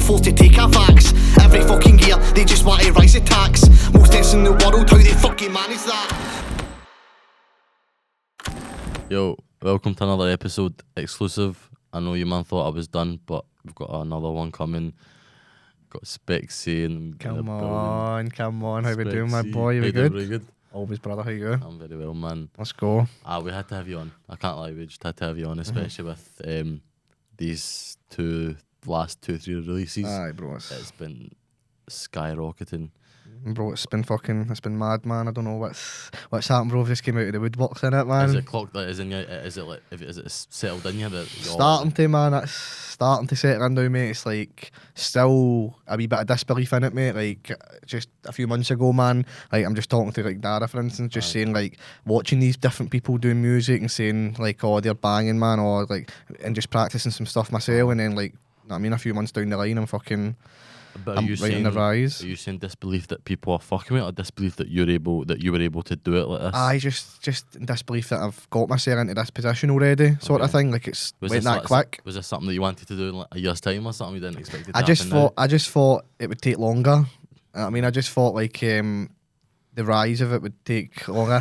afford to take our facts. Every fucking year, they just want to rise the tax. Most debts in the world, how they fucking manage that? Yo, welcome to another episode, exclusive. I know you man thought I was done, but we've got another one coming. Got SPECKSY and Come on, how we doing, my SPECKSY. boy? You How you good? doing? Very good. Always, brother. How you? I'm very well, man. Let's go. We had to have you on. I can't lie, we just had to have you on, especially with these last 2-3 releases. Aye, bro. It's been skyrocketing. Bro, it's been mad, man. I don't know what's happened, bro. I've just came out of the woodworks in it, man. Is it clocked that is in you? Is it settled in you? Starting to, man. It's starting to settle in now, mate. It's like still a wee bit of disbelief in it, mate. Like just a few months ago, man. Like I'm just talking to like Dara, for instance, just saying like watching these different people doing music and saying like, oh, they're banging, man, or like, and just practicing some stuff myself, and then like, I mean, a few months down the line, I'm But are you right in the rise. Are you saying disbelief that people are fucking with, or disbelief that you were able to do it like this? I just in disbelief that I've got myself into this position already, sort of thing. Like it's went that quick. Was this something that you wanted to do in like a year's time or something you didn't expect it to I just thought it would take longer. I mean, I just thought like the rise of it would take longer.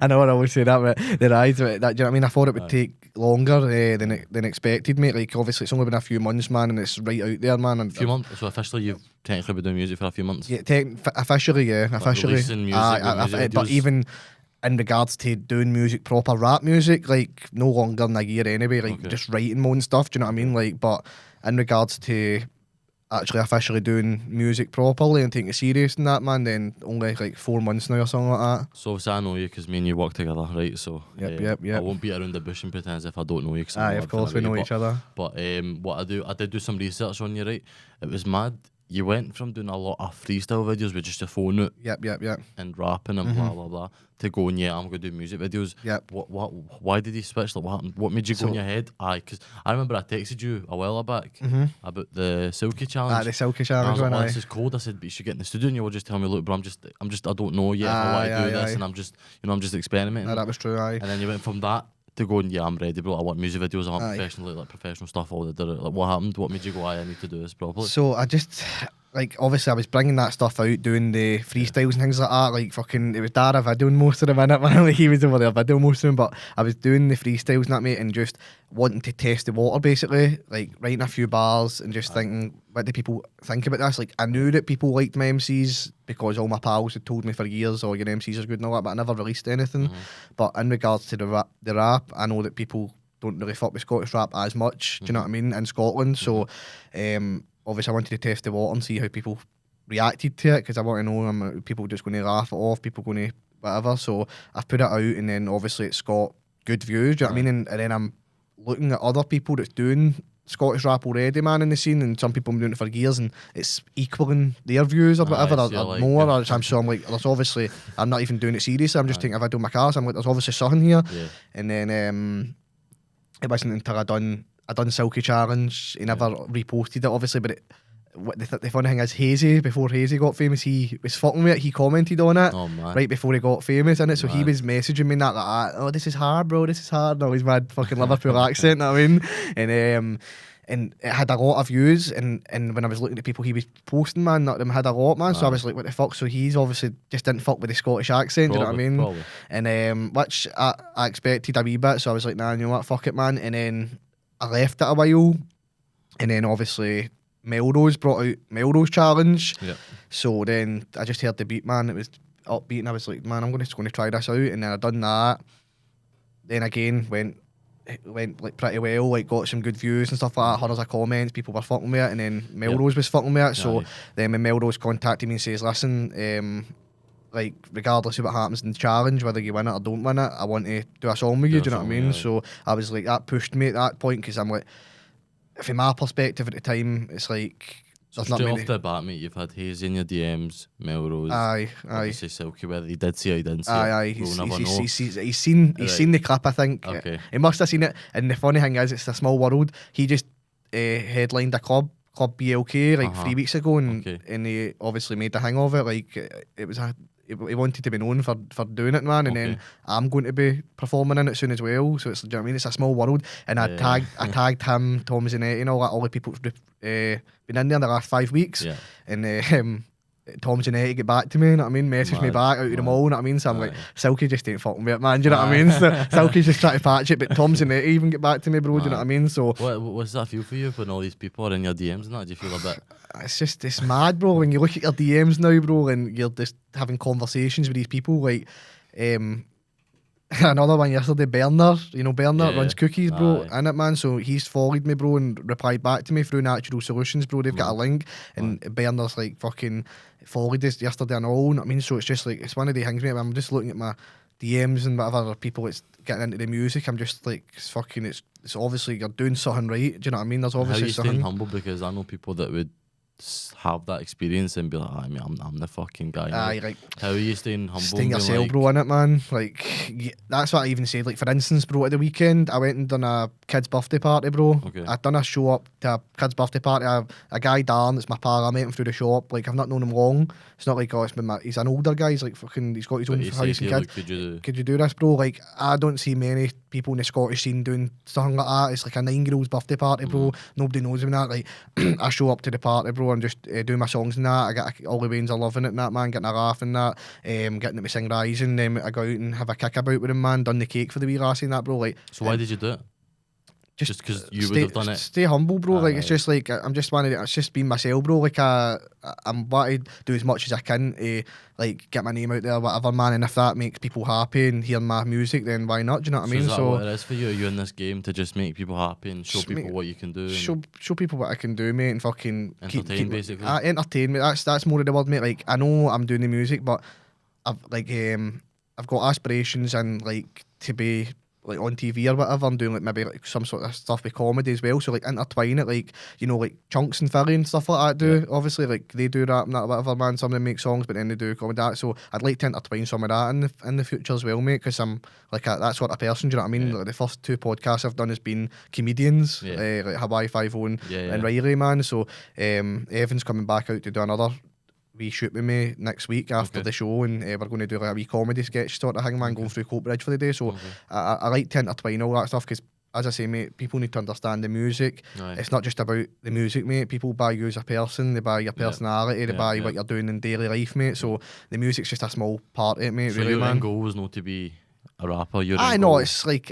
I know I always say that, but the rise of it, do you know what I mean? I thought it would take longer than expected, mate. Like obviously it's only been a few months, man, and it's right out there, man. And a few months. So officially you've technically been doing music for a few months. Yeah, officially, yeah, officially. Releasing music, but even in regards to doing music, proper rap music, like no longer than a year anyway. Like just writing my own stuff. Do you know what I mean? Like, but in regards to actually officially doing music properly and taking it serious and that, man, then only like 4 months now or something like that. So obviously I know you because me and you work together, right? So Yep. I won't beat around the bush and pretend as if I don't know you. Aye, of course we know each other. But what I did do some research on you, right? It was mad. You went from doing a lot of freestyle videos with just your phone out, Yep. and rapping and blah blah blah, to going, I'm gonna do music videos. Yep. Why did you switch? Like, what happened? What made you go in your head? Because I remember I texted you a while back about the Silky challenge. The Silky And I was challenge, like, this is cold. I said, but you should get in the studio, and you were just telling me, look, bro, I don't know yet if I want to do this, and I'm just experimenting. That was true, aye. And then you went from that to going, I'm ready, bro. I want music videos. I want professional stuff. All that. Like, what happened? What made you go, I need to do this properly? So I just, like, obviously I was bringing that stuff out, doing the freestyles and things like that. Like fucking, it was Dara videoing most of them in it, man. Like he was over there videoing most of them, but I was doing the freestyles and that, mate, and just wanting to test the water, basically, like writing a few bars and just thinking, what do people think about this? Like I knew that people liked my MCs because all my pals had told me for years, oh, your MCs are good and all that, but I never released anything. But in regards to the rap, I know that people don't really fuck with Scottish rap as much, do you know what I mean, in Scotland. So obviously I wanted to test the water and see how people reacted to it, because I want to know, people just going to laugh it off, people going to whatever. So I've put it out, and then obviously it's got good views, do you know what I mean? And then I'm looking at other people that's doing Scottish rap already, man, in the scene, and some people have been doing it for years, and it's equaling their views or whatever, or more. So I'm like, there's obviously, I'm not even doing it seriously, I'm just taking a video of my car, so I'm like, there's obviously something here. And then it wasn't until I done Silky challenge, he never reposted it obviously, but the funny thing is, before Hazy got famous, he was fucking with it, he commented on it right before he got famous in it, so he was messaging me that oh, this is hard, bro, this is hard, and all his mad fucking Liverpool accent, know what I mean? And it had a lot of views, and when I was looking at people he was posting, man, that them had a lot, man. So I was like, what the fuck? So he's obviously just didn't fuck with the Scottish accent, do you know what I mean? Probably. And which I expected a wee bit, so I was like, nah, you know what, fuck it, man. And then I left it a while, and then obviously Melrose brought out Melrose challenge. So then I just heard the beat, man. It was upbeat, and I was like, man, I'm just going to try this out. And then I done that. Then again went like pretty well, like got some good views and stuff like that, hundreds of comments, people were fucking with it, and then Melrose was fucking with it. So then when Melrose contacted me and says, listen, like regardless of what happens in the challenge, whether you win it or don't win it, I want to do a song with you, do you know what I mean? So I was like, that pushed me at that point, because I'm like, from my perspective at the time, it's like, so straight off the bat, mate, you've had Hazy in your DMs, Melrose, obviously Silky, whether he did see it or he didn't see it, we'll never know. He's seen the clip, I think. He must have seen it, and the funny thing is, it's a small world. He just headlined a club BLK like 3 weeks ago, and he obviously made the hang of it. Like it was he wanted to be known for doing it, man, and then Okay. I'm going to be performing in it soon as well. So it's, do you know what I mean? It's a small world, and I Yeah. tagged him, Tom Zanetti, and all the people who've been in there the last 5 weeks, Yeah. and Tom Zanetti get back to me, you know what I mean? Message me Mad, back out of the mad. mall, you know what I mean? So I'm like, Aye. Silky just ain't fucking with it, man, do you know what I mean? So Silky's just trying to patch it, but Tom Zanetti even get back to me, bro, do you know what I mean? So What's that feel for you when all these people are in your DMs and that? Do you feel a bit? it's mad, bro, when you look at your DMs now, bro, and you're just having conversations with these people, like, another one yesterday, Bernard, you know, Bernard Yeah. runs Cookies, bro, Aye. in it, man. So he's followed me, bro, and replied back to me through Natural Solutions, bro. They've got a link, and Bernard's like fucking followed us yesterday and all, you know what I mean? So it's just like, it's one of the things, mate. I'm just looking at my DMs and whatever people that's getting into the music. I'm just like, it's fucking, it's obviously you're doing something right. Do you know what I mean? There's How are obviously you staying something. humble? Because I know people that would have that experience and be like, I mean, I'm the fucking guy. now." Aye, like, How are you staying humble? staying and being yourself, like, bro, in it, man. Like, that's what I even said. Like, for instance, bro, at the weekend, I went and done a kid's birthday party, bro. Okay. I'd done a show up to a kid's birthday party. A guy, Dan, that's my pal, I met him through the shop. Like, I've not known him long. It's not like, oh, it's been he's an older guy. He's like, fucking, he's got his But own he house said and to you, kids. look, could you Could you do this, bro? Like, I don't see many people in the Scottish scene doing something like that. It's like a 9-year-old's birthday party, bro. Nobody knows him that. Like, I show up to the party, bro, and just do my songs and that. I get all the Waynes are loving it and that, man, getting a laugh and that. Getting to sing Rising. I go out and have a kick about with him, man. Done the cake for the wee lassie and that, bro. Like, So why did you do it? Just because you would have done it? Stay humble, bro. Like, it's Aye. just like, I'm just wanting. It's just being myself, bro. Like, I'm wanting to do as much as I can to like get my name out there, whatever, man. And if that makes people happy and hear my music, then why not? Do you know what I mean? Is that what it is for you? Are you in this game to just make people happy and show Just people make- what you can do? And show people what I can do, mate, and fucking Entertain, basically. Entertain, mate. That's more of the word, mate. Like, I know I'm doing the music, but I've got aspirations and like to be like on TV or whatever. I'm doing like maybe like some sort of stuff with comedy as well. So like intertwine it, like, you know, like Chunks and Philly and stuff like that do. Obviously, like they do rap and that, whatever, man. Some of them make songs, but then they do comedy. That. So I'd like to intertwine some of that in the future as well, mate. Because I'm like that sort of person. Do you know what I mean? Yeah. Like the first 2 podcasts I've done has been comedians, Yeah. like Hawaii 5-0 and, Yeah, and yeah. Riley, man. So Evan's coming back out to do another wee shoot with me next week after Okay. the show, and we're going to do like a wee comedy sketch sort of thing, man, going through Coatbridge for the day. So I like to intertwine all that stuff because, as I say, mate, people need to understand the music. Aye. It's not just about the music, mate. People buy you as a person, they buy your personality, they Yeah, buy yeah. what you're doing in daily life, mate. So the music's just a small part of it, mate, So really, your man. end goal was not to be a rapper. Your I end know goal- it's like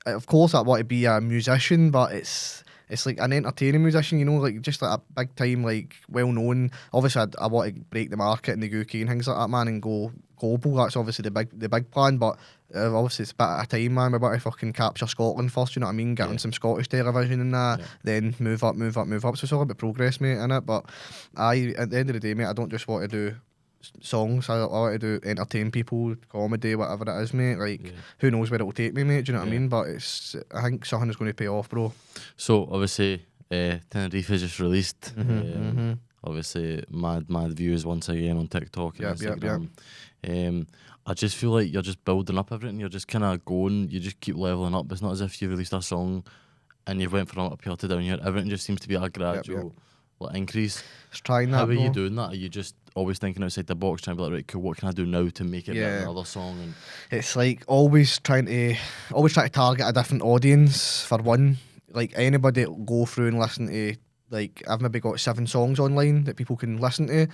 of course I want to be a musician, but it's like an entertaining musician, you know, like just like a big time, like well known. Obviously, I want to break the market in the UK and things like that, man, and go global. That's obviously the big plan, but obviously it's a bit at a time, man. We want to fucking capture Scotland first, you know what I mean? Get on some Scottish television and that, then move up. So it's all about progress, mate, innit? But at the end of the day, mate, I don't just want to do songs. I want to do entertain people, comedy, whatever it is, mate. Like, who knows where it'll take me, mate? Do you know what I Yeah. mean? But I think something is going to pay off, bro. So obviously, Tenerife is just released. Mm-hmm, Obviously, mad views once again on TikTok and Yep, Instagram. I just feel like you're just building up everything. You're just kind of going. You just keep leveling up. It's not as if you released a song and you went from up here to down here. Everything just seems to be a gradual like, increase. Just trying that, How are bro. you doing that? Are you just always thinking outside the box, trying to be like, right, cool, what can I do now to make it better than another song? And It's like always trying to target a different audience for one. Like anybody that'll go through and listen to, like, I've maybe got 7 songs online that people can listen to.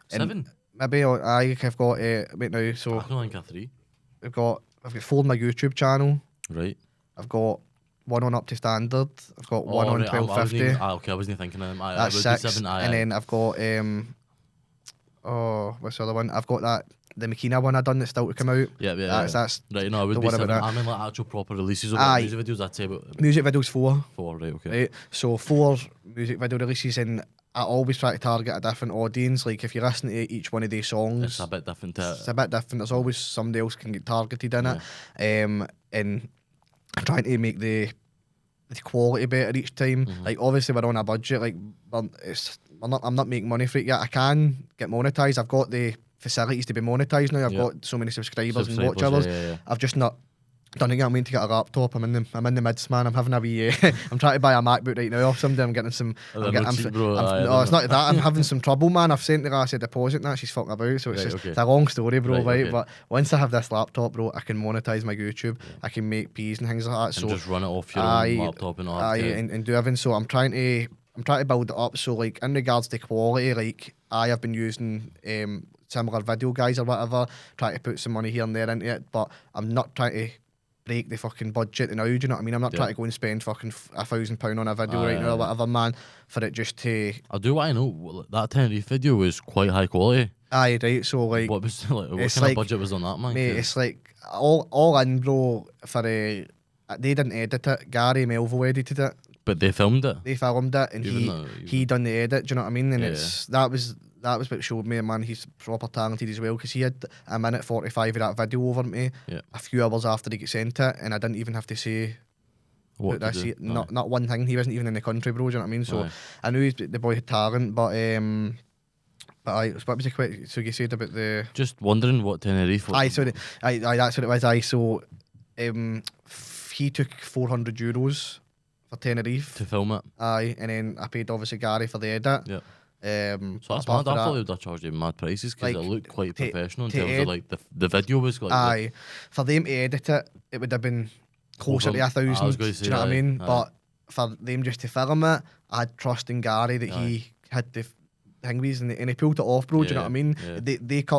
7? Maybe I've got wait now. So I can only think of 3. I've got 4 on my YouTube channel. Right. I've got 1 on Up to Standard. I've got 1 on right, I wasn't 1250. even- okay, I wasn't even thinking of them. I That's would be 6. 7. And then I've got what's the other one? I've got the Makina one I done that's still to come out. yeah. That's Right, no, I would don't be worry 7. about that. I mean, like actual proper releases of Aye. music videos, I'd say about music videos 4. 4, right, okay. Right, so 4 music video releases, and I always try to target a different audience. Like if you listen to each one of these songs, It's a bit different to it's a bit different. There's always somebody else can get targeted in it, and I'm trying to make the quality better each time. Like obviously we're on a budget. Like I'm not making money for it yet. I can get monetized. I've got the facilities to be monetized now. I've got so many subscribers and watch hours. yeah. I've just not Don't think I'm meant to get a laptop. I'm in the mids, man. I'm having a wee. I'm trying to buy a MacBook right now off somebody. I'm getting some. They're not cheap, bro. No, it's not that. I'm having some trouble, man. I've sent the last a deposit and that. She's fucking about. So it's Right, just okay. it's a long story, bro. Right, Right, okay. but once I have this laptop, bro, I can monetize my YouTube. I can make peas and things like that. And So just run it off your own laptop and all that. and do everything. So I'm trying to build it up. So like in regards to quality, like I have been using similar video guys or whatever, trying to put some money here and there into it, but I'm not trying to break the fucking budget now, do you know what I mean? I'm not trying to go and spend fucking £1,000 on a video right now or whatever, man, for it just to... I do what I know. That Tenerife video was quite high quality. Aye, right, so like... What was what kind it's of like- budget was on that, man? Mate, it's like, all in, bro, for they didn't edit it, Gary Melville edited it, But they filmed it. they filmed it, and he done the edit, do you know what I mean? And Yeah. that was what showed me, man, he's proper talented as well, because he had a minute 45 of that video over to me Yeah. a few hours after he got sent it, and I didn't even have to say What this, to do. not one thing. He wasn't even in the country, bro, do you know what I mean? So Aye. I knew the boy had talent, but what was the question? So you said about the... Just wondering what Tenerife was. Aye, sorry. Aye, that's what it was. Aye, so he took €400 for Tenerife. to film it. Aye, and then I paid obviously Gary for the edit. Yeah. So that's apart mad. I from thought that- they would have charged him mad prices because Like, it looked quite to- professional in to terms of like the video was like. Aye, for them to edit it, it would have been closer Over- to I was 1,000. gonna Do say, you know what I aye, mean? aye. But for them just to film it, I had trust in Gary that he had the things and he pulled it off, bro. Do you know what I mean? yeah.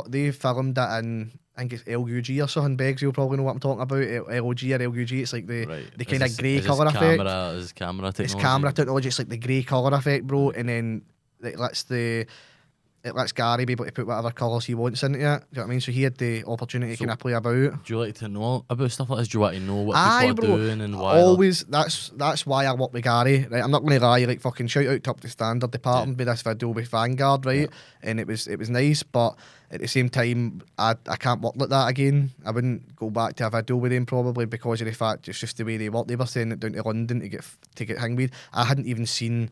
They filmed it in, I think it's LUG or something. Beggs, you'll probably know what I'm talking about. LOG or LUG. It's like the Right. kind Is of this- grey is this colour effect. Is camera technology? It's camera technology. It's like the grey colour effect, bro. And then it lets Gary be able to put whatever colours he wants into it. Do you know what I mean? So he had the opportunity to So- kind of play about. Do you like to know about stuff like this? Do you want to know what Aye, people bro. are doing and why? Always, that's why I work with Gary, right? I'm not going to lie, like fucking shout out to Up to Standard department with this video with Vanguard, right? And it was nice, but at the same time, I can't work like that again. I wouldn't go back to a video with them probably because of the fact it's just the way they work. They were sending it down to London to get hangweed. I hadn't even seen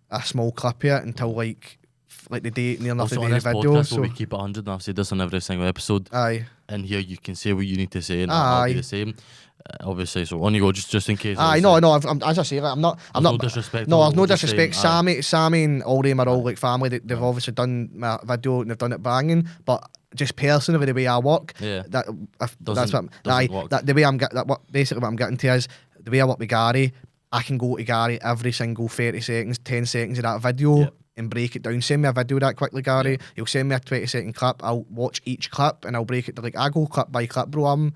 a small clip yet until like the day near enough the Also day on of the this video. podcast, So where we keep it 100, and I've said this on every single episode. aye. And here you can say what you need to say, and I'll be Aye. the same. Obviously, so on you go, just in case. Aye, no, as I say, like, I'm not. No disrespect. No, there's no we're just disrespect. saying, Sammy and all them are all like family. They've obviously done my video and they've done it banging. But just personally, the way I work, Yeah. that's what. Doesn't Aye, work. that the way I'm basically what I'm getting to is the way I work with Gary. I can go to Gary every single 30 seconds, 10 seconds of that video. Yep. And break it down. Send me a video that quickly, Gary. He'll send me a 20-second clip. I'll watch each clip and I'll break it. Like I go clip by clip, bro.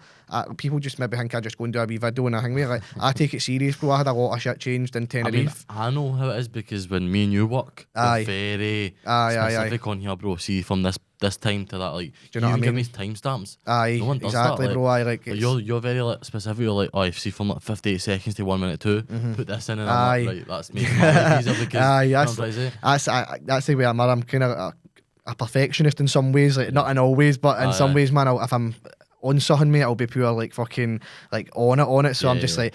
People just maybe think I just go and do a wee video and I hang with it. Like I take it serious, bro. I had a lot of shit changed in I Tenerife. mean, I know how it is because when me and you work, Aye. we're very Aye. specific on here, bro. See, from this time to that, like, Do you know what I give me mean? timestamps. Aye, No one does exactly, that, bro. I like Like, it's- you're very like, specific. You're like, oh, if see from like 58 seconds to 1 minute two, put this in, and I'm like, right, that's making my life easier because Aye, you know that's what I'm trying to say? that's the way I'm. I'm kind of a perfectionist in some ways, like not in all ways, but in some Aye. ways, man. If I'm on something, mate, I'll be pure like fucking like on it. So Yeah, I'm just yeah. like.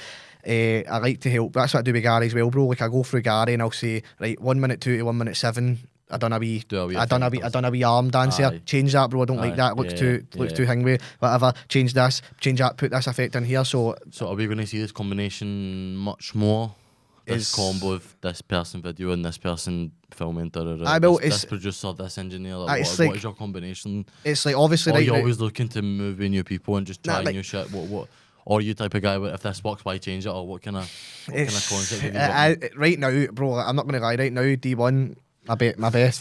I like to help. That's what I do with Gary as well, bro. Like I go through Gary and I'll say, right, 1 minute 2 to 1 minute 7. I done a wee arm dance here. Aye. Change that, bro. I don't like Aye, that. Looks yeah, too yeah. hangway. Whatever. Change this. Change that. Put this effect in here. So So are we going to see this combination much more? This Is- combo of this person video and this person filming, Aye, well, this it's- producer, this engineer. Aye, Like, it's what like- is your combination? it's like obviously Or are right. you right- always looking to move with new people and just Nah, try like- new shit? What? Or are you type of guy where if this works, why change it? Or what kind of concept have you got? right now, bro. I'm not gonna lie. Right now, D1, my best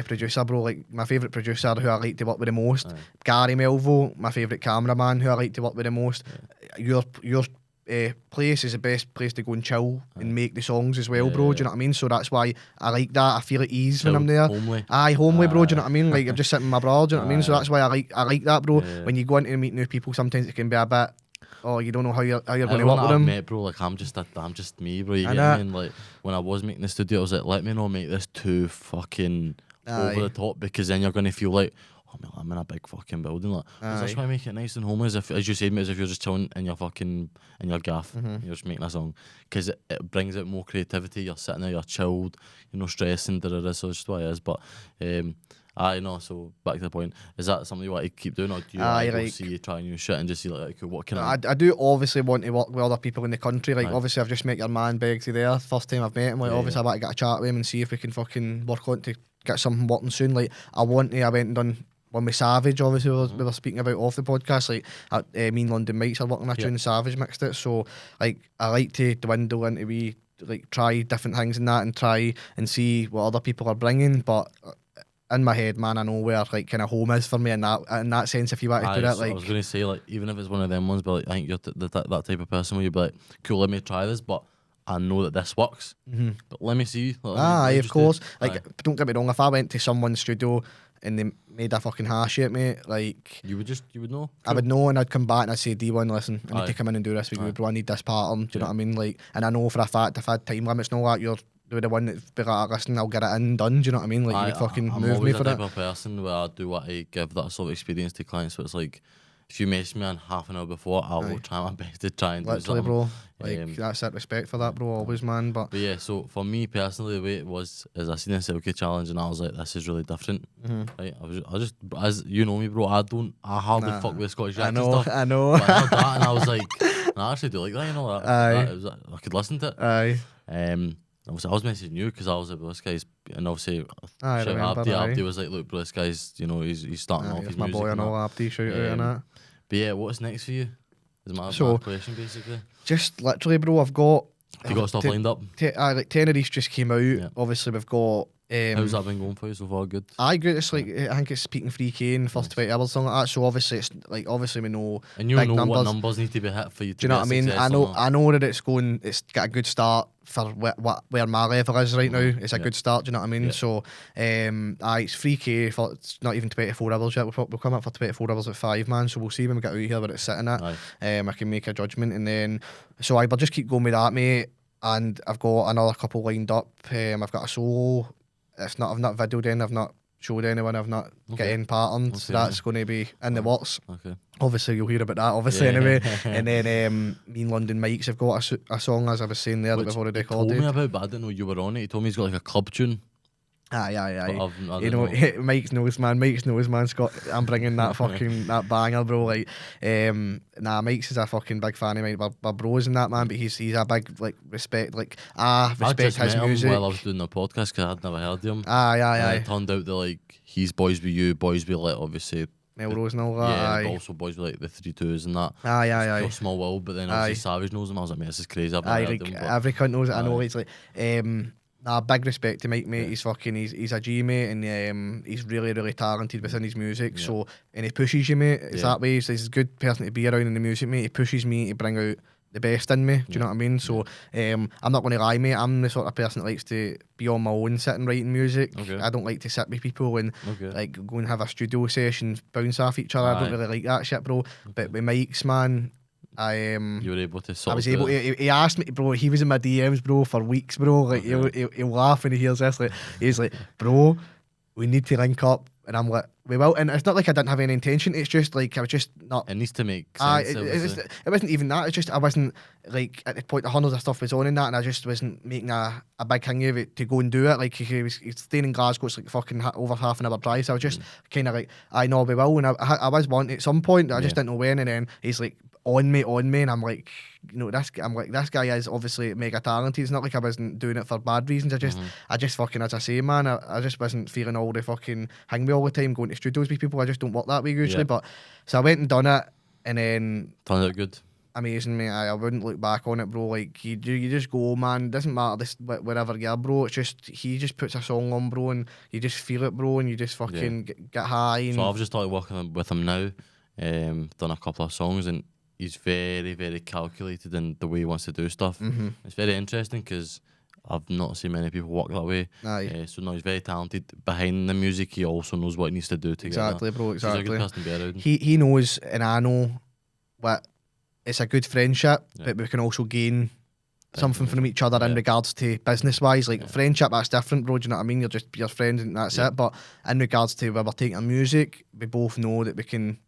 producer, bro. Like my favourite producer who I like to work with the most. Gary Melville, my favourite cameraman who I like to work with the most. Your place is the best place to go and chill and make the songs as well, bro. Do you know what I mean? So that's why I like that. I feel at ease when I'm there. Homely. Aye, homely, bro. Do you know what I mean? Like I'm just sitting with my bro. Do you know what I mean? So that's why I like that, bro. Yeah. When you go in to meet new people, sometimes it can be a bit. Oh, you don't know how you're going to Everyone work that with I've them. met, bro, like I'm just me, bro. You I get what I know. mean? Like when I was making the studio, I was like, let me not make this too fucking over the top because then you're gonna feel like, oh man, I'm in a big fucking building. Like, 'cause that's Aye. why I make it nice and homely. As you said, mate, as if you're just chilling in your fucking in your gaff, you're just making a song because it brings out more creativity. You're sitting there, you're chilled, you're not stressing. So it's just what it is. But I know. So back to the point, is that something you want to keep doing, or do you Aye, go like- see try new shit and just see like okay, what can I do obviously want to work with other people in the country. Like Aye. obviously I've just met your man Beggsy there. First time I've met him. Like Yeah, obviously I want to get a chat with him and see if we can fucking work on to get something working soon. Like I went and done one with Savage. Obviously we were speaking about off the podcast. Like me and London Mics are working on a tune. Savage mixed it. So like I like to dwindle into we like try different things in that and try and see what other people are bringing. But in my head, man, I know where like kind of home is for me in that sense. If you want to Aye, put it, so like I was gonna say like even if it's one of them ones, but like, I think you're that type of person where you'd be like, cool, let me try this, but I know that this works. But let me see. Like, let me of just course. do- Like, don't get me wrong. If I went to someone's studio and they made a fucking hash at me, like you would know. I would know, and I'd come back and I'd say, D1, listen, I need Aye. to come in and do this with you, Aye. bro. I need this pattern. Do you know Yeah. what I mean? Like, and I know for a fact if I had time limits and all that, you're the one that'd be like, listen, I'll get it in done. Do you know what I mean? Like, you would fucking I'm move me always for the type it. of person where I do what I give that sort of experience to clients. So it's like, if you message me on half an hour before, I will try my best to try and do Literally, something. bro. Like, Um, that's it. Respect for that, bro. Always, man. But But yeah, so for me personally, the way it was is I seen the Silky challenge and I was like, this is really different. Right? I just, as you know me, bro, I hardly fuck with Scottish I acts know, and stuff. I know. But I heard that and I was like, I actually do like that, you know. I could listen to it. Aye. Obviously, I was messaging you because I was like, well, this guy's, and obviously, I shout remember, Abdi. aye. Abdi was like, look, bro, this guy's, you know, he's starting off Aye, his it's my music. boy and and all that. Abdi shout out and that. But yeah, what's next for you? Is my So- question basically. Just literally, bro, I've got. Have you got stuff lined up? Like Tenerife just came out. Yeah. Obviously, we've got. How's that been going for you so far? Good. I agree. It's like I think it's speaking 3K in the first 20 hours, something like that. So obviously, it's like obviously we know And you big know numbers. what numbers need to be hit for you to Do you know get what I mean? success I or know not. I know that it's going. It's got a good start for where my level is right now. It's a Yeah. good start. Do you know what I mean? Yeah. So, it's 3K for it's not even 24 hours yet. We'll come up for 24 hours at 5, man. So we'll see when we get out here where it's sitting at. Aye. I can make a judgment, and then so I will just keep going with that, mate. And I've got another couple lined up. I've got a solo. I've not videoed in. I've not showed anyone. I've not getting patterned. So Okay. that's going to be in the works. Okay. Obviously, you'll hear about that. Obviously, Yeah. anyway. And then me and London Mics have got a song, as I was saying there, that Which we've already he told me recorded. about, but I didn't know you were on it. He told me he's got like a club tune. Aye. I You don't know, know. Mike's knows, man. Scott, I'm bringing that fucking that banger, bro. Like, Mike's is a fucking big fan of mine. We're bros in that, man. But he's a big like respect. Like, I respect just his met music. him while I was doing the podcast because I'd never heard of him. Aye. And it turned out that like he's boys with you, boys with like obviously Melrose and all that. yeah, but Aye. also boys with like the 3-2s and that. Aye. Pure Small World, but then obviously Savage knows him. I was like, mate, this is crazy. I've never Aye, heard like of him. But every cunt knows it. I know Aye. he's like, big respect to Mike, mate. Yeah. He's fucking, he's a G, mate, and he's really talented within his music. Yeah. So, and he pushes you, mate. It's Yeah. that way. He's a good person to be around in the music, mate. He pushes me to bring out the best in me. Do you know what I mean? So, I'm not going to lie, mate. I'm the sort of person that likes to be on my own, sitting writing music. Okay. I don't like to sit with people and Okay. like go and have a studio session, bounce off each other. I don't Aye. really like that shit, bro. But with Mike's, man, You were able to sort I was of do able. it. He asked me, bro. He was in my DMs, bro, for weeks, bro. Like he'll laugh when he hears this. Like he's like, bro, we need to link up, and I'm like, we will. And it's not like I didn't have any intention. It's just like I was just not. It needs to make It sense. obviously. wasn't even that. It's just I wasn't like at the point the hundreds of stuff was on in that, and I just wasn't making a big thing of it to go and do it. Like he's staying in Glasgow, it's like fucking over half an hour drive. So I was just kind of like, I know we will, and I was wanting at some point. I just Yeah. didn't know when, and then he's like on me, and I'm like, you know, this guy is obviously mega talented. It's not like I wasn't doing it for bad reasons. I just fucking, as I say, man, I just wasn't feeling all the fucking hang me all the time going to studios with people. I just don't work that way usually. Yeah. But so I went and done it, and then Turned out good. amazing, mate. I wouldn't look back on it, bro. Like you just go, man. Doesn't matter this wherever you are, bro. It's just he just puts a song on, bro, and you just feel it, bro, and you just fucking get high. And So I've just started working with him now. Done a couple of songs, and he's very calculated in the way he wants to do stuff. It's very interesting because I've not seen many people work that way. Aye. So no, he's very talented. Behind the music, he also knows what he needs to do to Exactly, get that. bro. So he's a good Exactly. person to be around. He knows, and I know what it's a good friendship, Yeah. but we can also gain something Definitely. from each other in Yeah. regards to business wise. Like Yeah. friendship, that's different, bro. Do you know what I mean? You're just your friends and that's Yeah. it. But in regards to where we're taking our music, we both know that we can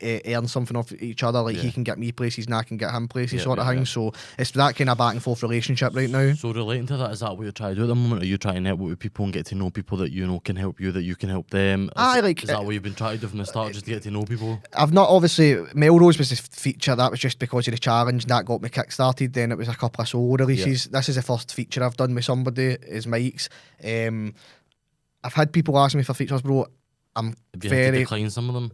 earn something off each other. Like he can get me places and I can get him places, sort of thing. Yeah. So it's that kind of back and forth relationship right now. So relating to that, is that what you're trying to do at the moment? Are you trying to network with people and get to know people that you know can help you, that you can help them? Is that what you've been trying to do from the start, just to get to know people? I've not, obviously, Melrose was the feature, that was just because of the challenge, that got me kick-started. Then it was a couple of solo releases. This is the first feature I've done with somebody, is Mike's. I've had people ask me for features, bro. I'm Have you very... had to decline some of them?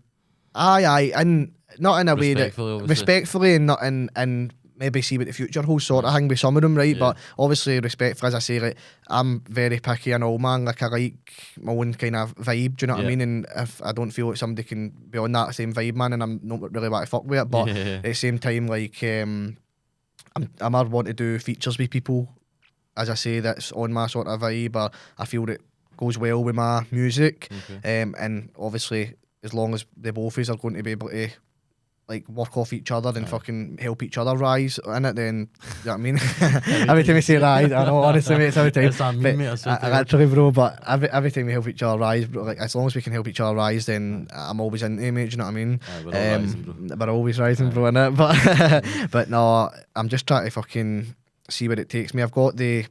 Aye, and not in a way that... Obviously. Respectfully, and not and maybe see what the future holds, sort of thing with some of them, right? But obviously, respectful, as I say, like, I'm very picky and all, man. Like, I like my own kind of vibe, do you know what I mean? And if I don't feel like somebody can be on that same vibe, man, and I'm not really want to fuck with it, but at the same time, like, I'm more want to do features with people, as I say, that's on my sort of vibe, or I feel that goes well with my music. And obviously, as long as the both of us are going to be able to like work off each other and fucking help each other rise in it, then you know what I mean. Every time we say rise, I know, honestly, mate, it's every time. It's a meme, mate, Literally, bro. But every time we help each other rise, bro, like as long as we can help each other rise, then I'm always into it, mate. Do you know what I mean? We're all rising, bro. We're always rising, bro, innit? But no, I'm just trying to fucking see where it takes me. I've got the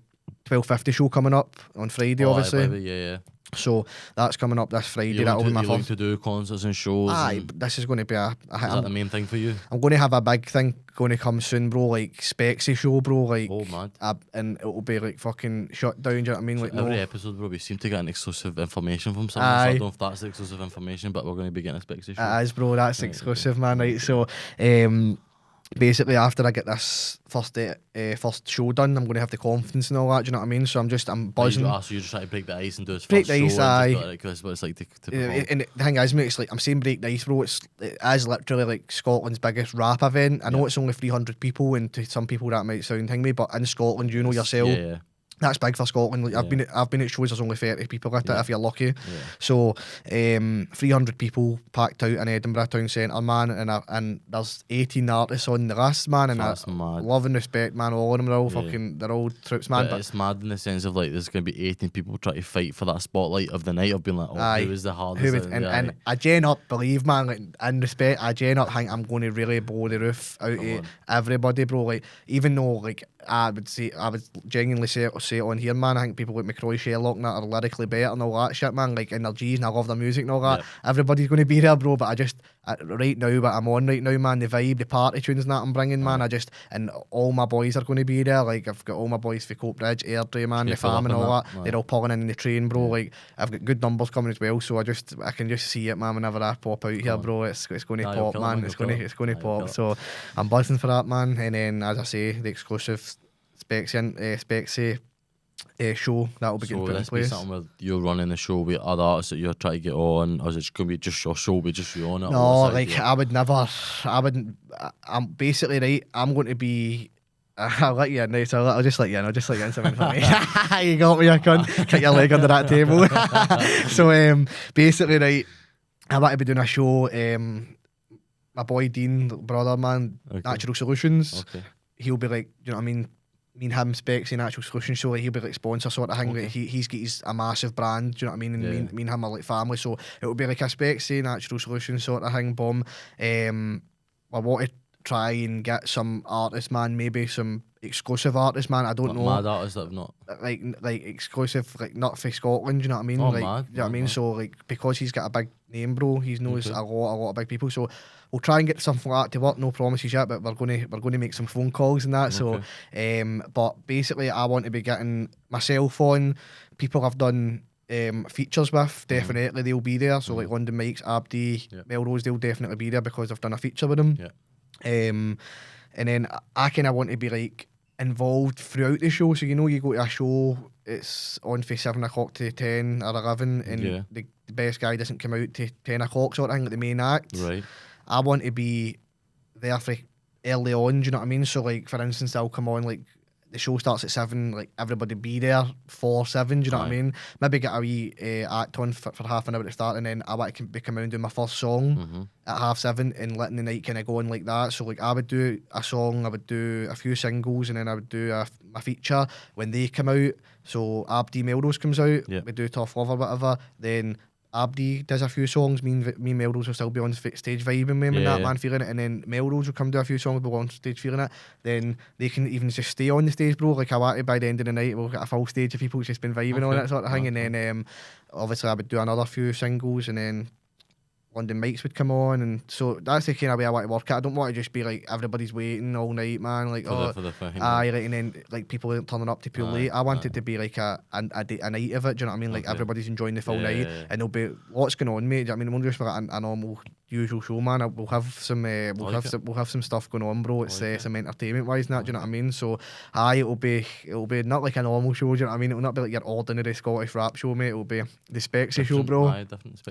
1250 show coming up on Friday, obviously. Yeah. So that's coming up this Friday. You That'll be my looking first. to do concerts and shows. Aye, this is going to be a Is that the main thing for you? I'm going to have a big thing going to come soon, bro. Like SPECKSY show, bro. Like, oh, mad. And it'll be like fucking shut down. Do you know what I mean? Like, Every episode, bro, we seem to get an exclusive information from someone. So I don't know if that's the exclusive information, but we're going to be getting a SPECKSY show. It is, bro. That's exclusive, man. Right. So, basically, after I get this first show done, I'm going to have the confidence and all that. Do you know what I mean? So I'm buzzing. So you're just trying to break the ice and do his break first the ice, show. aye. That's what it's like to perform. And the thing is, mate, it's like I'm saying break the ice, bro. It is literally like Scotland's biggest rap event. I know it's only 300 people, and to some people that might sound thingy, but in Scotland, you know yourself. Yeah. That's big for Scotland. Like, I've been at shows. There's only 30 people at it if you're lucky. So 300 people packed out in Edinburgh town centre, man, and there's 18 artists on the list, man, and that's mad. Love and respect, man. All of them are all fucking, they're all troops, man. But it's mad in the sense of like there's going to be 18 people trying to fight for that spotlight of the night of being like, who is the hardest? And I gen up believe, man, like, in respect, I gen up think I'm going to really blow the roof out of everybody, bro. Like, even though like I would genuinely say it on here, man. I think people like McCroy, Sherlock and that are lyrically better and all that shit, man. Like, in their G's, and I love their music and all that. Everybody's going to be there, bro. But I just right now, what I'm on right now, man, the vibe, the party tunes and that I'm bringing, man. And all my boys are going to be there. Like, I've got all my boys for Cope Bridge, Airdrie, man, the farm and all that. They're all pulling in the train, bro. Like, I've got good numbers coming as well, so I can just see it, man. Whenever I pop out here, bro, it's going to pop, man. It's going to pop. So I'm buzzing for that, man. And then, as I say, the exclusive SPECKSY show that'll be getting put in place. Something where you're running the show with other artists that you're trying to get on, or is it going to be just your show with just you on it? No, like I wouldn't. I'm basically right. I'm going to be. I'll let you in, right? So I'll just let you in. I'll just let you in some information. You got me, you cunt. Kick your leg under that table. So basically, right, I want to be doing a show. My boy Dean, brother, man, Natural Solutions. He'll be like, you know what I mean? Me and him, SPECKSY, Natural Solutions, so like, he'll be like sponsor sort of thing. Like, he's got a massive brand, do you know what I mean? And me and him are like family, so it would be like a SPECKSY, Natural Solutions sort of thing, boom. I want to try and get some artists, man, maybe some exclusive artists, man. I don't know. Mad artists that have not like exclusive, like not for Scotland, do you know what I mean? Like, mad. Do you know what I mean? So like, because he's got a big name, bro, he knows a lot of big people. So we'll try and get something like that to work. No promises yet, but we're gonna make some phone calls and that. So, but basically, I want to be getting myself on people I've done features with. Definitely, they'll be there. So like London Mike's, Abdi, Melrose, they'll definitely be there because I've done a feature with them. And then I kind of want to be like involved throughout the show. So you know, you go to a show, it's on for 7 o'clock to 10 or 11, and the best guy doesn't come out to 10 o'clock sort of thing, like the main act. Right. I want to be there for early on, do you know what I mean? So like, for instance, I'll come on, like the show starts at 7, like everybody be there for 7, do you know what I mean? Maybe get a wee act on for half an hour at the start, and then I want to be coming out and do my first song at 7:30 and letting the night kind of go on like that. So like, I would do a song, I would do a few singles, and then I would do my feature when they come out. So Abdi Melrose comes out, we do Tough Love or whatever, then Abdi does a few songs, me and Melrose will still be on stage vibing with him and that, man, feeling it. And then Melrose will come do a few songs, we'll be on stage feeling it. Then they can even just stay on the stage, bro. Like, I want to, by the end of the night, we'll get a full stage of people who's just been vibing on it, sort of thing. And then obviously I would do another few singles, and then London Mics would come on, and so that's the kind of way I want to work it. I don't want to just be like everybody's waiting all night, man. Like, for the thing, like, and then like people aren't turning up to too late. I want it to be like a night of it. Do you know what I mean? Like, everybody's enjoying the full night, and there'll be lots going on, mate. Do you know what I mean? It won't just be like a normal usual show, man. We'll have some we'll have some stuff going on, bro. It's some entertainment wise, and that. Do you know what I mean? So it'll be not like a normal show. Do you know what I mean? It'll not be like your ordinary Scottish rap show, mate. It'll be the Spexy show, bro.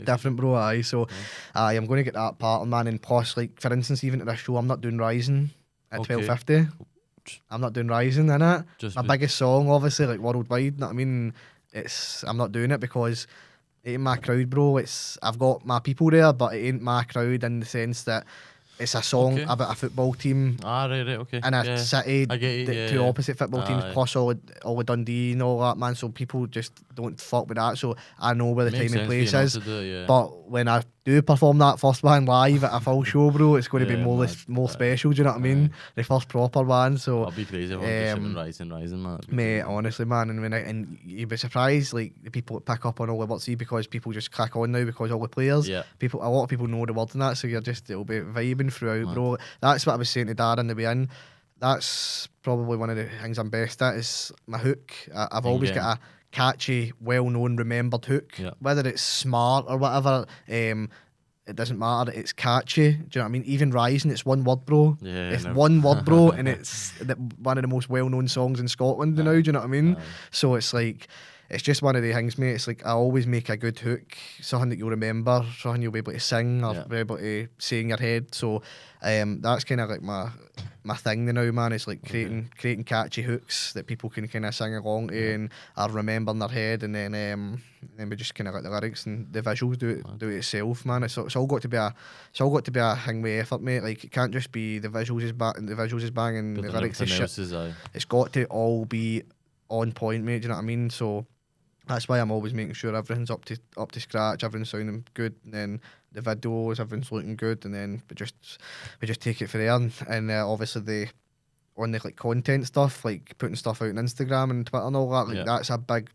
Different, bro. Aye. So I'm going to get that part, man. And plus, like, for instance, even at this show, I'm not doing Rising at 12:50. I'm not doing Rising, innit? My biggest song, obviously, like worldwide. You know what I mean? I'm not doing it because it ain't my crowd, bro. I've got my people there, but it ain't my crowd in the sense that it's a song about a football team in a city, two opposite football teams, plus all the Dundee and all that, man. So people just don't fuck with that. So I know where the time and place is. But when I do perform that first one live at a full show, bro, it's going to be more special. Do you know what I mean? The first proper one. So I'll be crazy. Rising, man. Mate, honestly, man, and you'd be surprised, like, the people that pick up on all the words, because people just crack on now because all the players. A lot of people know the words and that, so it'll be vibing throughout, bro. That's what I was saying to Dad in the beginning. That's probably one of the things I'm best at, is my hook. I've always got a catchy, well-known, remembered hook. Whether it's smart or whatever, it doesn't matter. It's catchy. Do you know what I mean? Even Rising, it's one word, bro. It's one word, bro, and it's one of the most well-known songs in Scotland now. Do you know what I mean? So it's like, it's just one of the things, mate. It's like, I always make a good hook, something that you'll remember, something you'll be able to sing or be able to say in your head. So that's kind of like my thing now, man. It's like creating catchy hooks that people can kind of sing along to and are remember in their head, and then we just kind of like the lyrics and the visuals do it itself, man. It's all got to be a thing with effort, mate. Like, it can't just be the visuals is bang and the lyrics is shit. It's got to all be on point, mate. Do you know what I mean? So that's why I'm always making sure everything's up to scratch, everything's sounding good, and then the videos, everything's looking good, and then we just take it for there. And obviously on the like content stuff, like putting stuff out on Instagram and Twitter and all that, like that's a big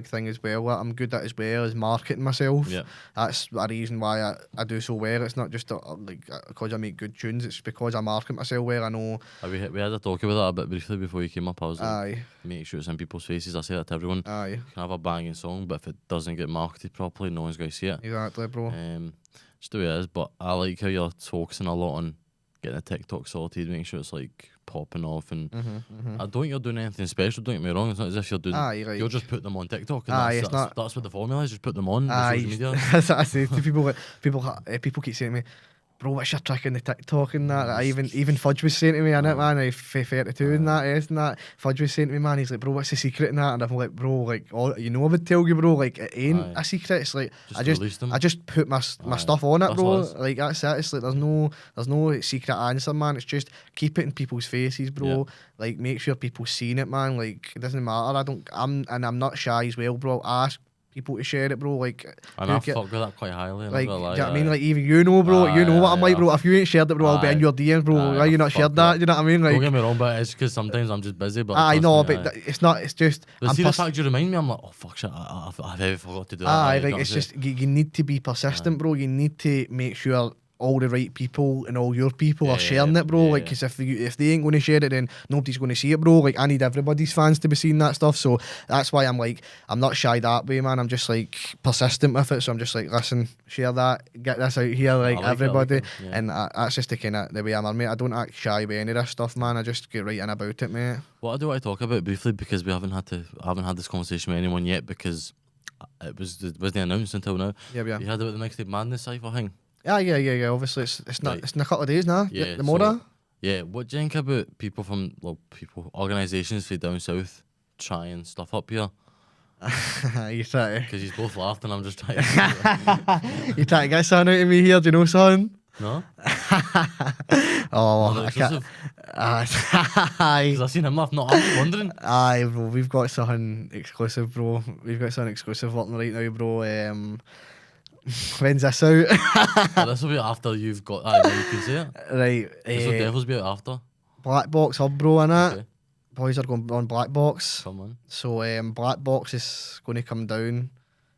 thing as well. That I'm good at as well as marketing myself. That's a reason why I do so well. It's not just because I make good tunes. It's because I market myself well. I know. We had a talk about that a bit briefly before you came up. I was like, make sure it's in people's faces. I say that to everyone. You can have a banging song, but if it doesn't get marketed properly, no one's going to see it. Exactly, bro. Just the way it is. But I like how you're focusing a lot on getting a TikTok sorted, making sure it's like popping off, and I don't think you're doing anything special, don't get me wrong. It's not as if you're doing you'll just put them on TikTok, and that's what the formula is. Just put them on social media. That's what I say to people. People keep saying to me, bro, what's your trick in the TikTok and that? Like, even Fudge was saying to me, innit, man, like 32 and that, Fudge was saying to me, man, he's like, bro, what's the secret in that? And I'm like, bro, like, you know, I would tell you, bro, like, it ain't a secret. It's like, I just put my stuff on it, bro. Like, that's it. It's like, there's no secret answer, man. It's just keep it in people's faces, bro. Like, make sure people seen it, man. Like, it doesn't matter. I'm not shy as well, bro. Ask people to share it, bro. Like, and I fuck with that quite highly. Like, do you know what I mean? Like, even you know, bro. You know what I'm like, bro. If you ain't shared it, bro, I'll be in your DMs, bro. Why you not shared that? You know what I mean? Like, don't get me wrong, but it's because sometimes I'm just busy. But I know, but it's not. It's just. But see, the fact you remind me, I'm like, oh fuck, shit, I've ever forgot to do that. Like, it's just you need to be persistent, bro. You need to make sure all the right people and all your people are sharing it, bro. Like, because if they ain't going to share it, then nobody's going to see it, bro. Like, I need everybody's fans to be seeing that stuff. So that's why I'm like, I'm not shy that way, man. I'm just like persistent with it. So I'm just like, listen, share that, get this out here, like everybody. And that's just the kind of the way I'm, mate. I don't act shy with any of this stuff, man. I just get right in about it, mate. What I do want to talk about briefly, because I haven't had this conversation with anyone yet, because it was the announced until now. You had about the Mixtape Madness cypher thing. Yeah. Obviously, it's not. It's in a couple of days now. The Mora. What do you think about people from organisations from down south trying stuff up here? You try to. Because he's both laughed and I'm just trying to. You try to get something out of me here? Do you know something? No. I can't. Because I've seen him laugh. No, I'm wondering. Aye, bro. We've got something exclusive, bro. We've got something exclusive working right now, bro. When's this out? Oh, this will be after you've got. Aye, now you can say it. Right. This will Devils be out after. Black Box Hub, bro, innit? Okay, Boys are going on Black Box. come on. So Black Box is going to come down,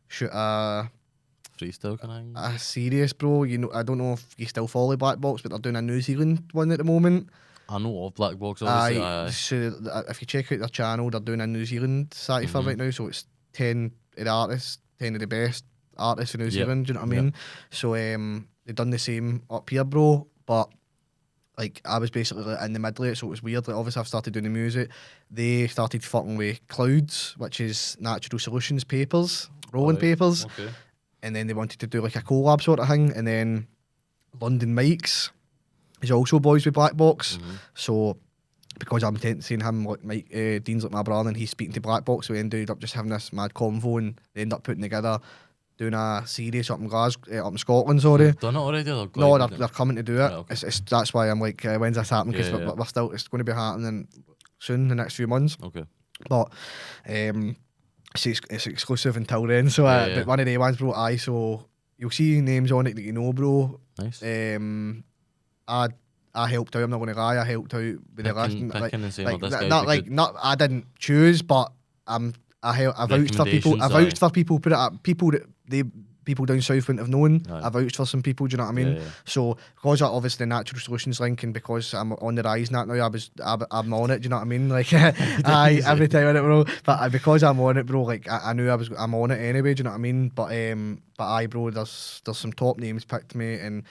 shoot Freestyle kind of. a series, bro. You know, I don't know if you still follow Black Box, but they're doing a New Zealand one at the moment. I know of Black Box, obviously. Aye. So if you check out their channel, they're doing a New Zealand cypher right now. So it's 10 of the artists, 10 of the best artists in New Zealand. Do you know what I mean? So they done the same up here, bro. But like I was basically like, in the middle of it, so it was weird. Like obviously I've started doing the music. They started fucking with Clouds, which is Natural Solutions papers, rolling papers. Okay. And then they wanted to do like a collab sort of thing. And then London Mikes is also boys with Black Box. So because I'm seeing him like Mike Dean's like my brother and he's speaking to Black Box, so we ended up just having this mad convo and they end up putting together doing a series up in Glasgow, up in Scotland. Sorry. Done it already? Or No, they're coming to do it. Right, okay. That's why I'm like, when's this happening? Because Yeah, yeah. we're still, it's going to be happening soon, the next few months. Okay. But it's exclusive until then. So, Yeah. but one of the ones, bro. So you'll see names on it that you know, bro. Nice. I helped out. I'm not going to lie. I helped out with the last. Picking and saying, oh, this guy'd not be like good. not. I didn't choose, but I vouched for people. I Recommendations, vouched for people. Put it up. People that people down south wouldn't have known. Aye. I vouched for some people. Do you know what I mean? Yeah. So because of obviously the Natural Solutions link, and because I'm on the rise now, I'm on it. Do you know what I mean? Like every time in it, bro. But because I'm on it, bro. Like I knew I'm on it anyway. Do you know what I mean? But bro. There's some top names picked me, and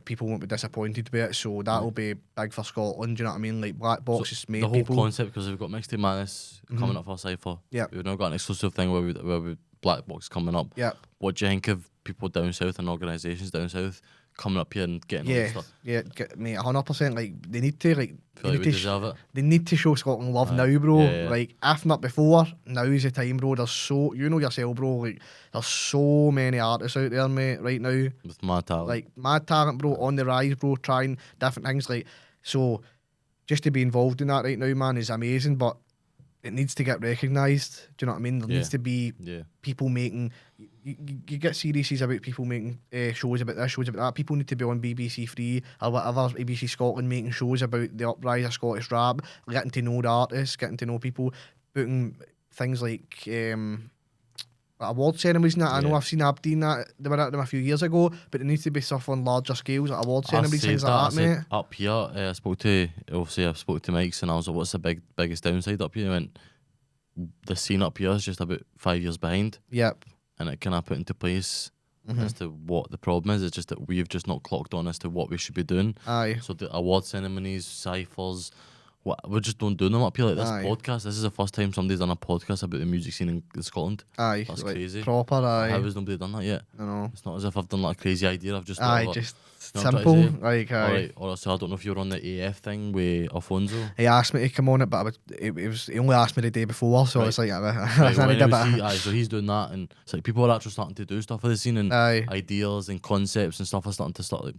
people won't be disappointed with it. So that'll be big for Scotland. Do you know what I mean? Like Black Box just made The whole people. concept, because we've got Mixtape Madness coming up for Cypher. Yeah. We've now got an exclusive thing where we Black Box coming up. Yeah. What do you think of people down south and organisations down south coming up here and getting all this stuff? Mate, 100%. Like they need to Feel like we deserve it. They need to show Scotland love Aye. now, bro. Yeah. Like if not before, now is the time, bro. There's so you know yourself, bro. Like there's so many artists out there, mate, right now. With my talent. Like mad talent, bro, on the rise, bro. Trying different things, like so. Just to be involved in that right now, man, is amazing. But it needs to get recognised. Do you know what I mean? There needs to be people making. You get series about people making shows about this, shows about that. People need to be on BBC Three or whatever, ABC Scotland, making shows about the uprise of Scottish rap, getting to know the artists, getting to know people, booking things like award ceremonies and that. I know I've seen Aberdeen that they were at them a few years ago, but it needs to be stuff on larger scales, like award ceremonies, things like that, mate. Up here, I spoke to Mike's and I was like, what's the biggest downside up here? He went, the scene up here is just about 5 years behind. Yep. And it kind of put into place as to what the problem is. It's just that we've just not clocked on as to what we should be doing. Aye. So the award ceremonies, ciphers, we just don't do them up here. Like this Aye. podcast, this is the first time somebody's done a podcast about the music scene in Scotland. Aye. That's like, crazy. Proper, aye. How has nobody done that yet? I know. It's not as if I've done like a crazy idea. I've just thought Aye, of it. just You know what I'm simple. trying to say? Like, aye. Alright, so I don't know if you were on the AF thing with Alfonso. He asked me to come on it, but he only asked me the day before, so Right. it's like, I Right, well, need a anyways, bit. aye, so he's doing that, and it's like people are actually starting to do stuff for the scene, and Aye. ideas and concepts and stuff are starting to start. Like,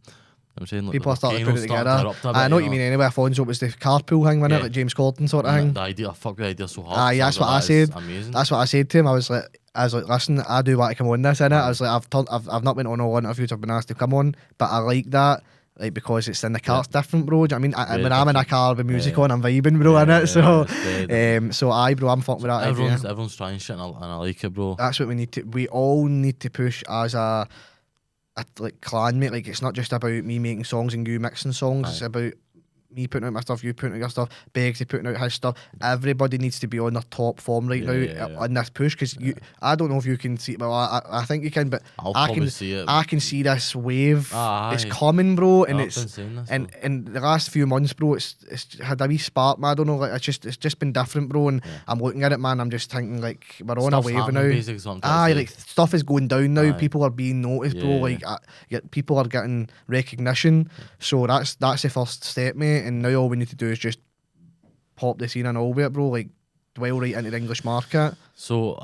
I'm saying, like, People are the starting to put it volcano's starting together. erupt a bit, I know what you mean anyway. Afonso, it was the carpool thing, wasn't Yeah. it? Like James Corden sort of And thing. the idea, I fuck the idea so hard. Aye, so that's what I that is said. Amazing. That's what I said to him. I was like, listen, I do want to come on this, innit? I was like, I've not been on all interviews. I've been asked to come on, but I like that. Like because it's in the car, it's different, bro. Do you know what I mean? When I'm in a car with music on, I'm vibing, bro, innit? So aye, bro, I'm fucking with that idea. Everyone's trying shit, and I like it, bro. That's what we need to. We all need to push as a like clan, mate. Like it's not just about me making songs and you mixing songs. Aye. It's about me putting out my stuff, you putting out your stuff, Beggsy putting out his stuff. Everybody needs to be on their top form right now on this push because I don't know if you can see. Well, I think you can, but I'll I probably can see it. I can see this wave. Aye. It's coming, bro, and I've been saying this, and though. in the last few months, bro, it's had a wee spark, man. I don't know, like it's just been different, bro. And I'm looking at it, man. I'm just thinking like we're on a Stuff's wave happening, now. basically, is what I'm trying to Aye, say. like stuff is going down now. Aye. People are being noticed, bro. Yeah. Like people are getting recognition. So that's the first step, mate. And now all we need to do is just pop the scene and all of it, bro. Like dwell right into the English market. So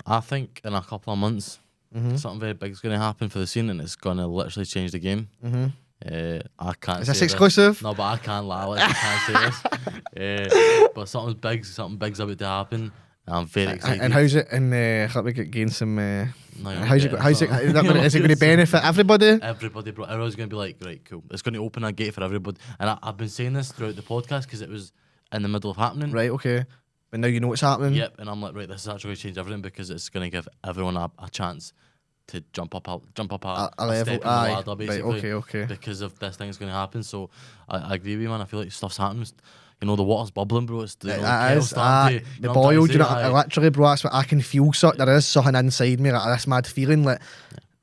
I think in a couple of months, Mm-hmm. something very big is going to happen for the scene, and it's going to literally change the game. I can't. Is say this exclusive? No, but I can't lie. I can't say this. But something big's about to happen, I'm very excited. And how's it? And help me gain some. No, How's it? Is it going to benefit everybody? Everybody, bro. Everyone's going to be like, right, cool. It's going to open a gate for everybody. And I've been saying this throughout the podcast because it was in the middle of happening. Right. Okay. But now you know what's happening. Yep. And I'm like, right, this is actually going to change everything because it's going to give everyone a chance to jump up a level, step in the ladder, basically. Right, okay. Because of this thing's going to happen. So I agree with you, man. I feel like stuff's happening. You know, the water's bubbling, bro. It's the the boil. Do you know? Literally, bro. That's what I can feel. There is something inside me, like this mad feeling, like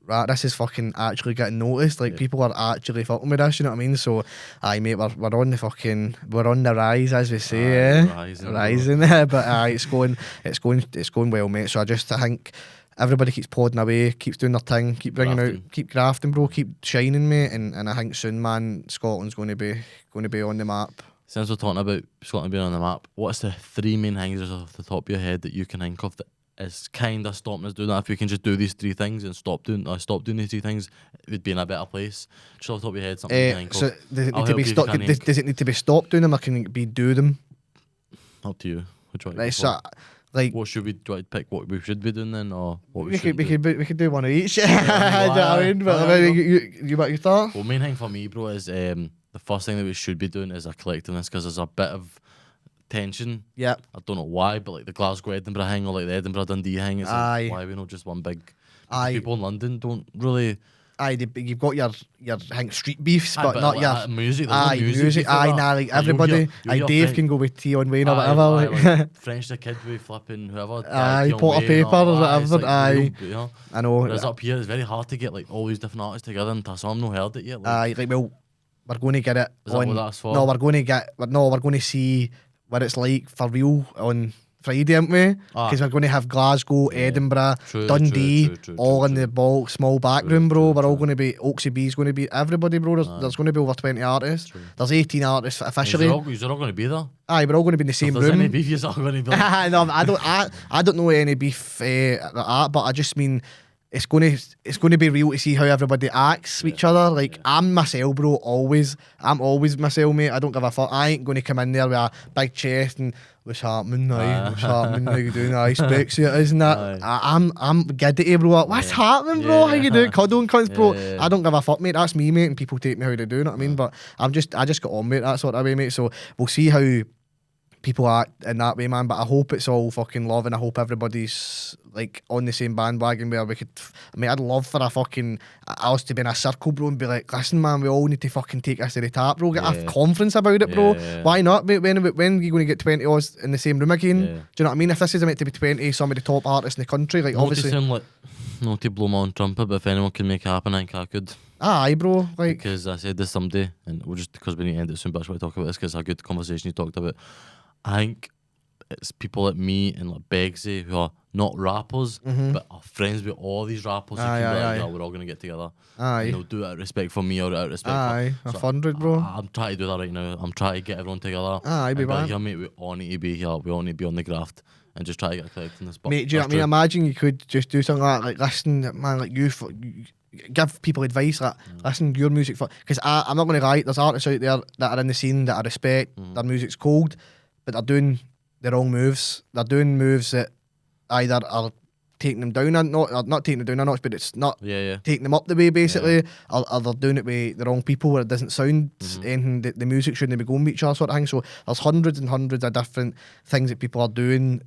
right, this is fucking actually getting noticed. Like people are actually fucking with us. You know what I mean? So, mate, we're on the rise, as we say. Rising. But it's going well, mate. So I think everybody keeps plodding away, keeps doing their thing, keep bringing out, keep grafting, bro, keep shining, mate. And I think soon, man, Scotland's going to be on the map. Since we're talking about Scotland being on the map, what's the 3 main things off the top of your head that you can think of that is kind of stopping us doing that? If we can just do these 3 things and stop doing these 3 things, it would be in a better place. Just off the top of your head, something you can think so of. Does it need to be stopped? Does it need to be stopped doing them, or can it be do them? Up to you. Right, so, like, what should we do? Pick what we should be doing then, or what we could do one of each. You know what I mean? But you what you thought? Well, main thing for me, bro, is the first thing that we should be doing is a collectiveness, because there's a bit of tension. Yeah. I don't know why, but like the Glasgow Edinburgh hang or like the Edinburgh Dundee hang, it's like, why are we not just one big? People in London don't really. You've got your street beefs, but not your music. Music. Like everybody. Dave can go with tea on Wayne or whatever. Like French the Kid with flipping whoever. Pot of paper or whatever. I know. Whereas up here, it's very hard to get like all these different artists together into a song. I've not heard it yet. Well, we're going to get it. Is that what that's for? No, we're going to see what it's like for real on Friday, aren't we? Because we're going to have Glasgow, Edinburgh, Dundee, all in the small back room, bro. We're all going to be, Oaksy B's going to be, everybody, bro. There's going to be over 20 artists. There's 18 artists officially. You're all going to be there? We're all going to be in the same room. If there's any beef, you're all going to be there. No, I don't know any beef like that, but I just mean, it's going to be real to see how everybody acts with each other. Like, I'm myself, bro, always. I'm always myself, mate. I don't give a fuck. I ain't going to come in there with a big chest and what's happening now? What's happening? How you doing? SPECKSY it is, isn't that? I'm giddy, bro. What's happening, bro? How you doing? Cuddle and cunts, bro. I don't give a fuck, mate. That's me, mate. And people take me how they do, you know what I mean? But I just got on, mate. That sort of way, mate. So we'll see how people act in that way, man. But I hope it's all fucking love, and I hope everybody's like on the same bandwagon where we could. I'd love for a fucking us to be in a circle, bro, and be like, listen, man, we all need to fucking take this to the top, bro. Get a conference about it, bro. Why not, mate? When are you going to get 20 of us in the same room again? Do you know what I mean? If this is meant to be 20, some of the top artists in the country, like, obviously. Not to blow my own trumpet, but if anyone can make it happen, I think I could. Bro. Like, because I said this someday, and we'll just because we need to end it soon, but I just want to talk about this because it's a good conversation you talked about. I think it's people like me and like BECKSY who are not rappers, but are friends with all these rappers. We're all going to get together. And they'll do it out of respect for me or out of respect for... 100, bro. I'm trying to do that right now. I'm trying to get everyone together. Be man. Here, mate, we all need to be here. We all need to be on the graft and just try to get a collective in this. Mate, do you know what I mean? Imagine you could just do something like listen, man, like you give people advice, like listen, your music for... Because I'm not going to lie, there's artists out there that are in the scene that I respect, their music's cold, but they're doing the wrong moves. They're doing moves that either are taking them down not taking them down a notch, but it's not taking them up the way, basically, or they're doing it with the wrong people where it doesn't sound anything. The music shouldn't be going with each other, sort of thing. So there's hundreds and hundreds of different things that people are doing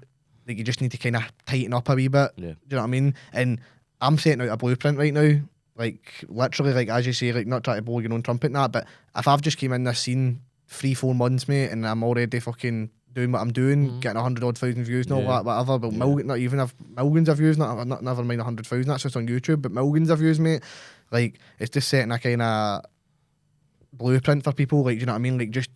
that you just need to kind of tighten up a wee bit. Do you know what I mean? And I'm setting out a blueprint right now, like literally, like as you say, like not trying to blow your own trumpet and that, but if I've just came in this scene 3-4 months, mate, and I'm already fucking doing what I'm doing, getting 100,000 views and all that, whatever, but not even have millions of views, never mind 100,000, that's just on YouTube, but millions of views, mate. Like, it's just setting a kind of blueprint for people, like, do you know what I mean? Like, just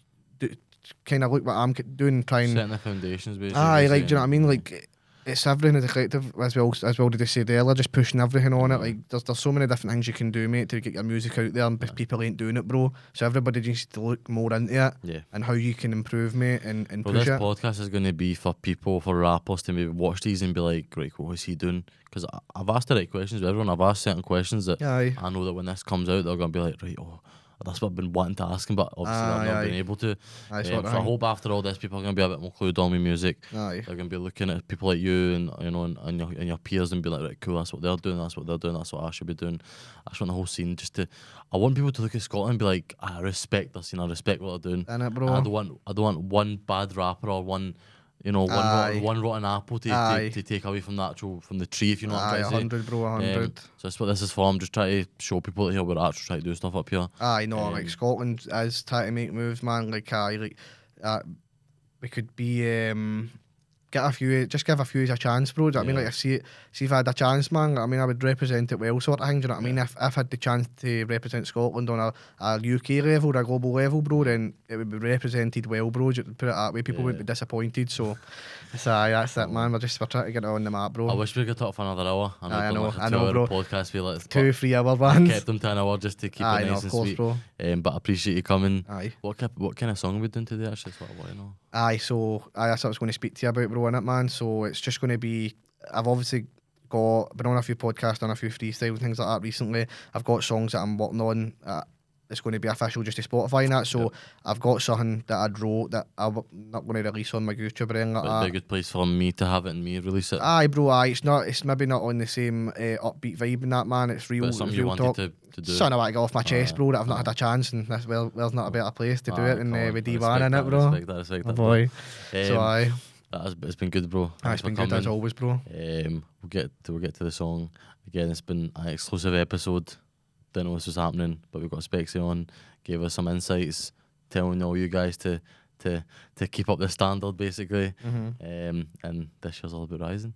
kind of look what I'm doing, trying... Setting the foundations, basically. Like, do you know what I mean? Like, it's everything as a collective, as well did they say earlier, just pushing everything on it. Like, there's so many different things you can do, mate, to get your music out there, and people ain't doing it, bro. So everybody needs to look more into it, and how you can improve, mate, and push it. This podcast is going to be for people, for rappers, to maybe watch these and be like, right, what is he doing? Because I've asked the right questions with everyone. I've asked certain questions that I know that when this comes out, they're going to be like, right, That's what I've been wanting to ask him, but obviously I've not been able to. So I hope after all this, people are going to be a bit more clued on with music. They're going to be looking at people like you and you know and your peers and be like, right, cool, that's what they're doing, that's what I should be doing. I just want the whole scene I want people to look at Scotland and be like, I respect the scene, I respect what they're doing. Innit, bro? I don't want one bad rapper or one one rotten apple to take away from the tree, if you know what I'm trying to say. 100, bro, 100. So that's what this is for. I'm just trying to show people that here we're actually trying to do stuff up here. Like Scotland is trying to make moves, man. We could be give a few a chance, bro. Do you know what I mean? Like, see if I had a chance, man. I mean, I would represent it well, sort of thing. Do you know what I mean? If I had the chance to represent Scotland on a UK level or a global level, bro, then it would be represented well, bro. Put it that way, people would be disappointed. So, that's it, man. We're trying to get it on the map, bro. I wish we could talk for another hour. I know, bro. Podcast, 2-3 hour ones. I kept them to an hour just to keep it nice and sweet. Bro. But I appreciate you coming. Aye. What kind of song are we doing today? Actually, that's what I want to know. That's what I was going to speak to you about, bro, innit, man. So it's just going to be, I've obviously been on a few podcasts, done a few freestyle and things like that recently. I've got songs that I'm working on. It's going to be official just to Spotify and that. So I've got something that I wrote that I'm not going to release on my YouTube or anything like that. It'd be a good place for me to have it and me release it. Aye, bro, it's maybe not on the same upbeat vibe in that, man. It's real, but it's something you talk. wanted to do. Something I want to get off my chest, bro, that I've not had a chance, and there's not a better place to do it than with D1 in it, bro. Respect that, boy. So aye. It's been good, bro. It's been good as always, bro. We'll get to the song again. It's been an exclusive episode. Didn't know this was happening, but we've got SPECKSY on. Gave us some insights, telling all you guys to keep up the standard, basically. And this year's all about rising.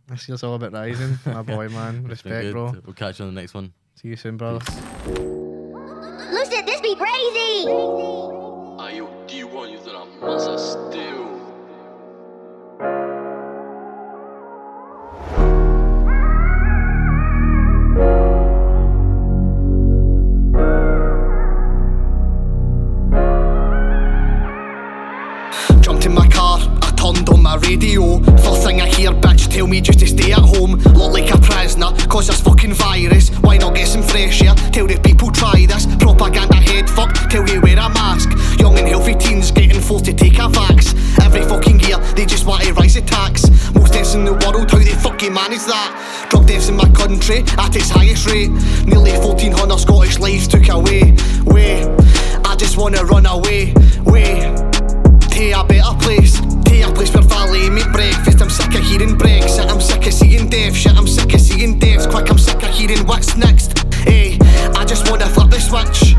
My boy, man. Respect, bro. We'll catch you on the next one. See you soon, brother. Lucid, this be crazy. Ayo, D1, you done a massa still. Jumped in my car, I turned on my radio. First thing I hear, bitch, tell me just to stay at home. Look like a prisoner, cause there's fucking virus. Why not get some fresh air? Tell the people try this. Propaganda head fuck, tell you wear a mask. Young and healthy teens getting forced to take a vax. Every fucking year, they just want to rise the tax. Most deaths in the world, how they fucking manage that? Drug deaths in my country, at its highest rate. Nearly 1,400 Scottish lives took away. I just wanna run away. To a better place, where Valley make breakfast. I'm sick of hearing Brexit, I'm sick of seeing death. Shit, I'm sick of seeing deaths. Quick, I'm sick of hearing what's next. I just wanna flip the switch.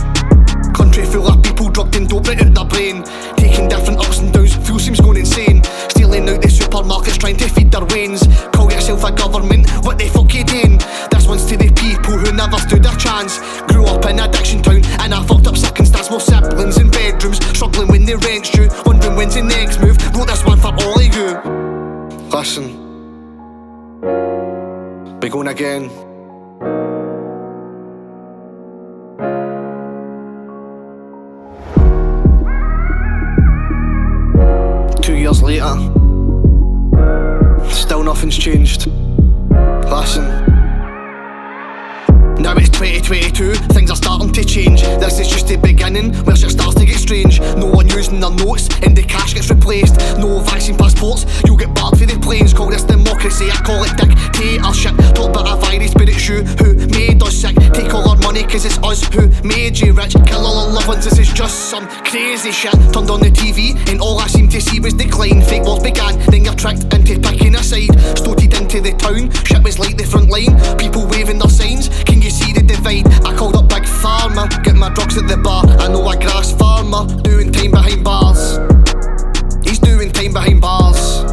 Country full of people drugged and dope right out their brain. Taking different ups and downs, fuel seems going insane. Stealing out the supermarkets, trying to feed their wains. Call yourself a government, what the fuck you doing? This one's to the people who never stood a chance. Grew up in addiction town, in a fucked up circumstance. More siblings in bedrooms, struggling when the rent's due, wondering when's the next move. Wrote this one for all of you. Listen, be going again. Later, still nothing's changed. Listen, now it's 2022, things are starting to change. This is just the beginning, where shit starts to get strange. No one using their notes, and the cash gets replaced. No vaccine passports, you'll get barred for the planes. Call this democracy, I call it dictator shit. Talk about a virus, but it's you who made us sick. Take all our money, cause it's us who made you rich. Kill all our loved ones, this is just some crazy shit. Turned on the TV, and all I seemed to see was decline. Fake wars began, then you're tricked into picking a side. Stoated into the town, shit was like the front line. People waving their signs, can you see the divide? I called up Big Pharma, get my drugs at the bar. I know a grass farmer, doing time behind bars. He's doing time behind bars.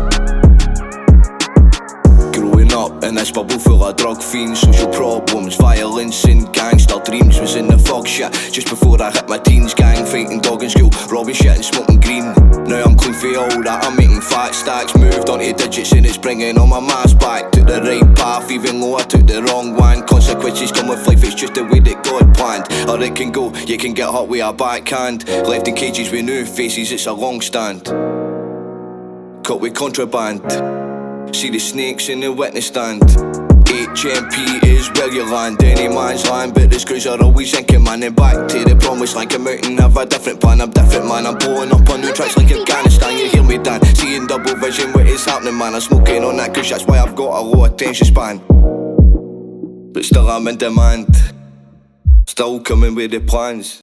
Growing up in this bubble full of drug fiends, social problems, violence and gangster dreams. Was in the fog shit just before I hit my teens. Gang fighting, dog in school, robbing shit and smoking green. Now I'm clean for all that, I'm making fat stacks. Moved on to digits and it's bringing all my mass back. Took the right path even though I took the wrong one. Consequences come with life, it's just the way that God planned. Or it can go, you can get hot with a backhand. Left in cages with new faces, it's a long stand. Caught with contraband, see the snakes in the witness stand. 8 HMP is where you land. Any man's land, but the screws are always sinking, man. And back to the promise like a mountain. Have a different plan, I'm different, man. I'm blowing up on new tracks like Afghanistan. You hear me, Dan? Seeing double vision, what is happening, man? I'm smoking on that kush, that's why I've got a low attention span. But still I'm in demand, still coming with the plans.